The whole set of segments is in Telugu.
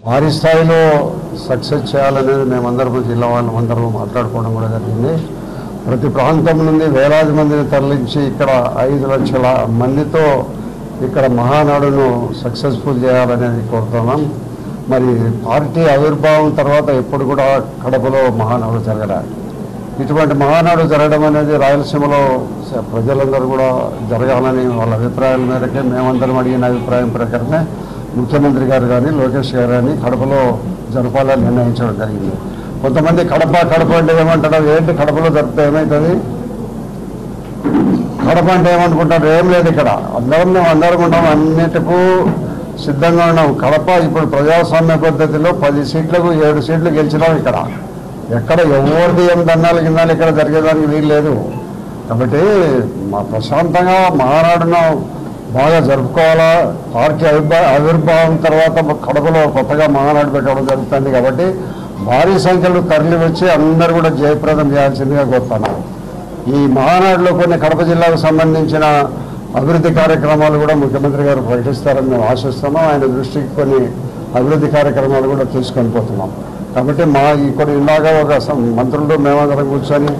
భారీ స్థాయిలో సక్సెస్ చేయాలనేది మేమందరం జిల్లా వాళ్ళందరూ మాట్లాడుకోవడం కూడా జరిగింది. ప్రతి ప్రాంతం నుండి వేలాది మందిని తరలించి ఇక్కడ 5 లక్షల మందితో ఇక్కడ మహానాడును సక్సెస్ఫుల్ చేయాలనేది కోరుతున్నాం. మరి పార్టీ ఆవిర్భావం తర్వాత ఎప్పుడు కూడా కడపలో మహానాడు జరగడం, ఇటువంటి మహానాడు జరగడం అనేది రాయలసీమలో ప్రజలందరూ కూడా జరగాలని వాళ్ళ అభిప్రాయాల మేరకే మేమందరం అడిగిన అభిప్రాయం ప్రకారమే ముఖ్యమంత్రి గారు కానీ లోకేష్ గారు కానీ కడపలో జరపాలని నిర్ణయించడం జరిగింది. కొంతమంది కడప అంటే ఏమంటారు, ఏంటి కడపలో జరిపితే ఏమవుతుంది, కడప అంటే ఏమనుకుంటారు, ఏం లేదు, ఇక్కడ అందరం ఉన్నాం, అన్నిటికూ సిద్ధంగా ఉన్నాం. కడప ఇప్పుడు ప్రజాస్వామ్య పద్ధతిలో 10 సీట్లకు 7 సీట్లు గెలిచినాం. ఎక్కడ ఎవరిది ఏం దండాలు కిందాలు ఇక్కడ జరిగేదానికి వీలు లేదు. కాబట్టి మా ప్రశాంతంగా మహానాడును బాగా జరుపుకోవాలా. పార్టీ ఆవిర్భావం తర్వాత కడపలో కొత్తగా మహానాడు పెట్టడం జరుగుతుంది. కాబట్టి భారీ సంఖ్యలో తరలి వచ్చి అందరూ కూడా జయప్రదం చేయాల్సిందిగా కోరుతున్నాను. ఈ మహానాడులో కొన్ని కడప జిల్లాకు సంబంధించిన అభివృద్ధి కార్యక్రమాలు కూడా ముఖ్యమంత్రి గారు ప్రకటిస్తారని మేము ఆశిస్తున్నాం. ఆయన దృష్టికి కొన్ని అభివృద్ధి కార్యక్రమాలు కూడా తీసుకొని పోతున్నాం. కాబట్టి ఇక్కడ ఇలాగా ఒక మంత్రులు మేమందరం కూర్చొని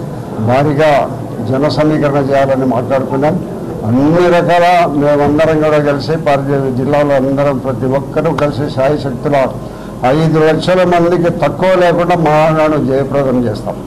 భారీగా జన సమీకరణ చేయాలని మాట్లాడుకున్నాం. అన్ని రకాల మేమందరం కూడా కలిసి జిల్లాలో అందరం ప్రతి ఒక్కరూ కలిసి శాయశక్తుల 5 లక్షల మందికి తక్కువ లేకుండా మహానాడు జయప్రదం చేస్తాం.